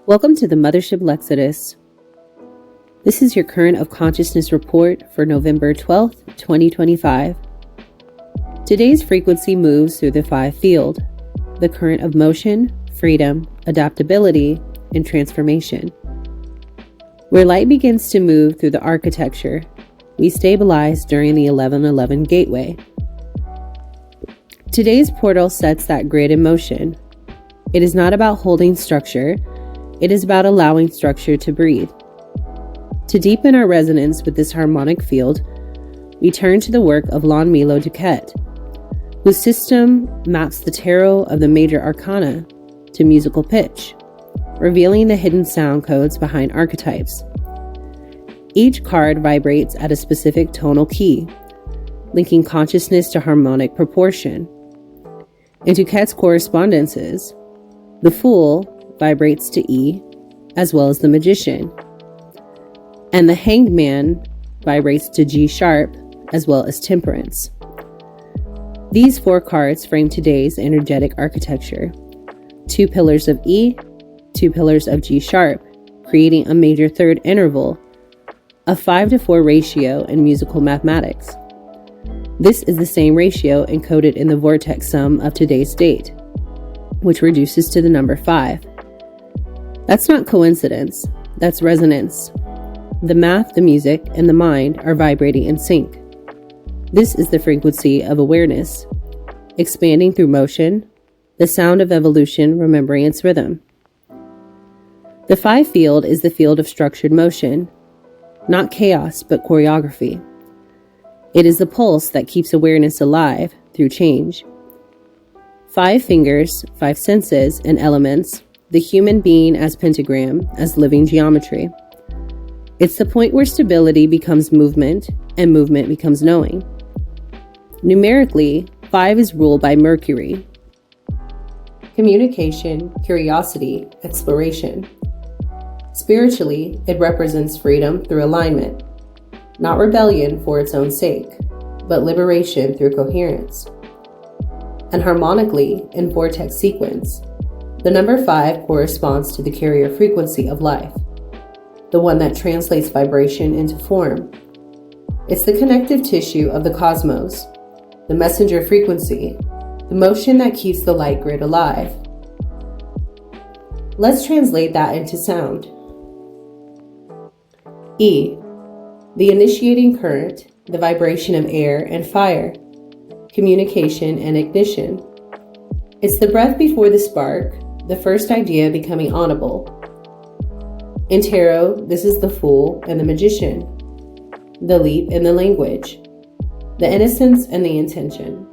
Welcome to the Mothership Lexodus. This is your current of consciousness report for November 12th, 2025. Today's frequency moves through the 5 field, the current of motion, freedom, adaptability, and transformation. Where light begins to move through the architecture, we stabilize during the 1111 gateway. Today's portal sets that grid in motion. It is not about holding structure. It is about allowing structure to breathe. To deepen our resonance with this harmonic field, we turn to the work of Decode, whose system maps the tarot of the major arcana to musical pitch, revealing the hidden sound codes behind archetypes. Each card vibrates at a specific tonal key, linking consciousness to harmonic proportion. In Decode's correspondences, the Fool vibrates to E, as well as the Magician, and the Hanged Man vibrates to G sharp, as well as Temperance. These 4 cards frame today's energetic architecture: 2 pillars of E, 2 pillars of G sharp, creating a major third interval, a 5-to-4 ratio in musical mathematics. This is the same ratio encoded in the vortex sum of today's date, which reduces to the number 5. That's not coincidence, that's resonance. The math, the music, and the mind are vibrating in sync. This is the frequency of awareness, expanding through motion, the sound of evolution remembering its rhythm. The 5 field is the field of structured motion, not chaos but choreography. It is the pulse that keeps awareness alive through change. 5 fingers, 5 senses and elements, the human being as pentagram, as living geometry. It's the point where stability becomes movement and movement becomes knowing. Numerically, 5 is ruled by Mercury. Communication, curiosity, exploration. Spiritually, it represents freedom through alignment, not rebellion for its own sake, but liberation through coherence. And harmonically, in vortex sequence, the number 5 corresponds to the carrier frequency of life, the one that translates vibration into form. It's the connective tissue of the cosmos, the messenger frequency, the motion that keeps the light grid alive. Let's translate that into sound. E, the initiating current, the vibration of air and fire, communication and ignition. It's the breath before the spark, the first idea becoming audible. In tarot, this is the Fool and the Magician, the leap and the language, the innocence and the intention.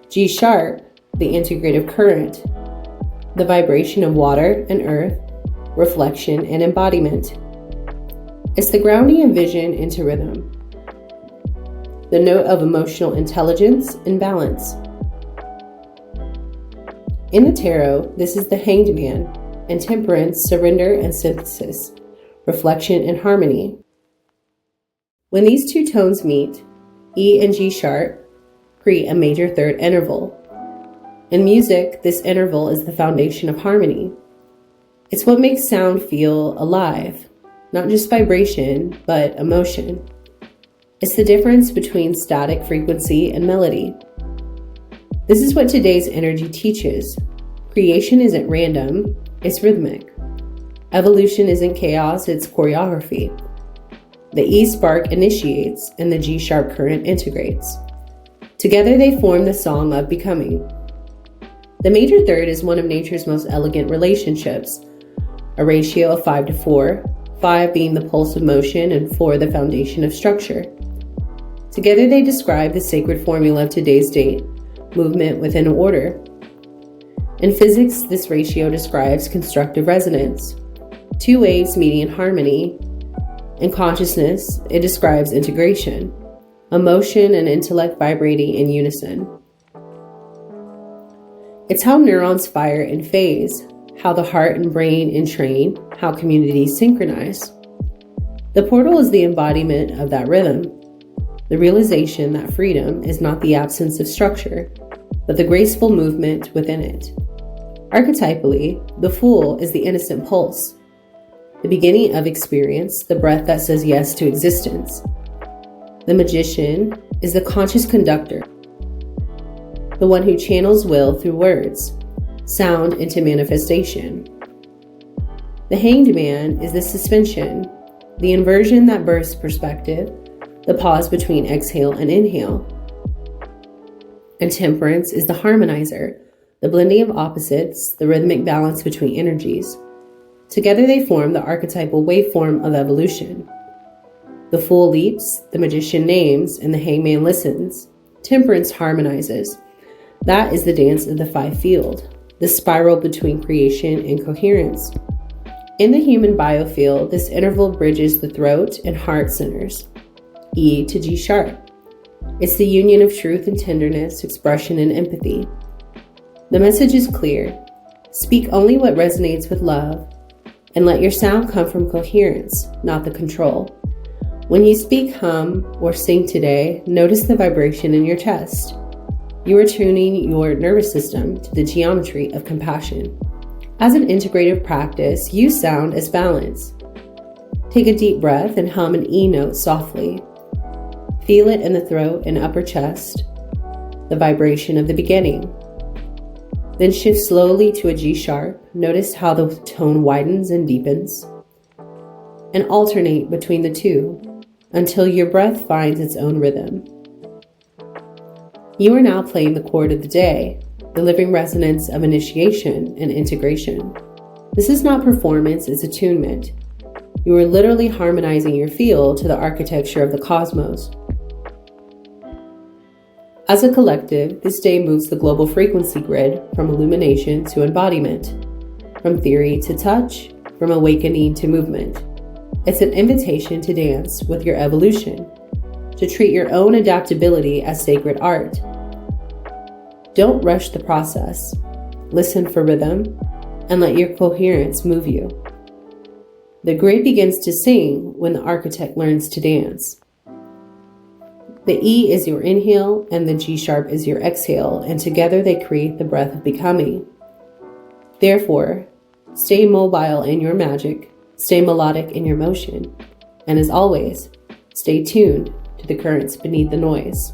G sharp, the integrative current, the vibration of water and earth, reflection and embodiment. It's the grounding of vision into rhythm, the note of emotional intelligence and balance. In the tarot, this is the Hanged Man, and Temperance, surrender and synthesis, reflection and harmony. When these 2 tones meet, E and G sharp, create a major third interval. In music, this interval is the foundation of harmony. It's what makes sound feel alive, not just vibration, but emotion. It's the difference between static frequency and melody. This is what today's energy teaches. Creation isn't random, it's rhythmic. Evolution isn't chaos, it's choreography. The E spark initiates and the G sharp current integrates. Together they form the song of becoming. The major third is one of nature's most elegant relationships, a ratio of 5-to-4, 5 being the pulse of motion and 4 the foundation of structure. Together they describe the sacred formula of today's date, movement within order. In physics, this ratio describes constructive resonance, 2 waves meeting in harmony. In consciousness, it describes integration, emotion and intellect vibrating in unison. It's how neurons fire in phase, how the heart and brain entrain, how communities synchronize. The portal is the embodiment of that rhythm, the realization that freedom is not the absence of structure, but the graceful movement within it. Archetypally, the Fool is the innocent pulse, the beginning of experience, the breath that says yes to existence. The Magician is the conscious conductor, the one who channels will through words, sound into manifestation. The Hanged Man is the suspension, the inversion that births perspective, the pause between exhale and inhale. And Temperance is the harmonizer, the blending of opposites, the rhythmic balance between energies. Together they form the archetypal waveform of evolution. The Fool leaps, the Magician names, and the Hangman listens. Temperance harmonizes. That is the dance of the five field, the spiral between creation and coherence. In the human biofield, this interval bridges the throat and heart centers, E to G sharp. It's the union of truth and tenderness, expression and empathy. The message is clear. Speak only what resonates with love, and let your sound come from coherence, not the control. When you speak, hum, or sing today, notice the vibration in your chest. You are tuning your nervous system to the geometry of compassion. As an integrative practice, use sound as balance. Take a deep breath and hum an E note softly. Feel it in the throat and upper chest, the vibration of the beginning. Then shift slowly to a G sharp. Notice how the tone widens and deepens. And alternate between the two until your breath finds its own rhythm. You are now playing the chord of the day, the living resonance of initiation and integration. This is not performance, it's attunement. You are literally harmonizing your field to the architecture of the cosmos. As a collective, this day moves the global frequency grid from illumination to embodiment, from theory to touch, from awakening to movement. It's an invitation to dance with your evolution, to treat your own adaptability as sacred art. Don't rush the process. Listen for rhythm and let your coherence move you. The grid begins to sing when the architect learns to dance. The E is your inhale and the G sharp is your exhale, and together they create the breath of becoming. Therefore, stay mobile in your magic, stay melodic in your motion, and as always, stay tuned to the currents beneath the noise.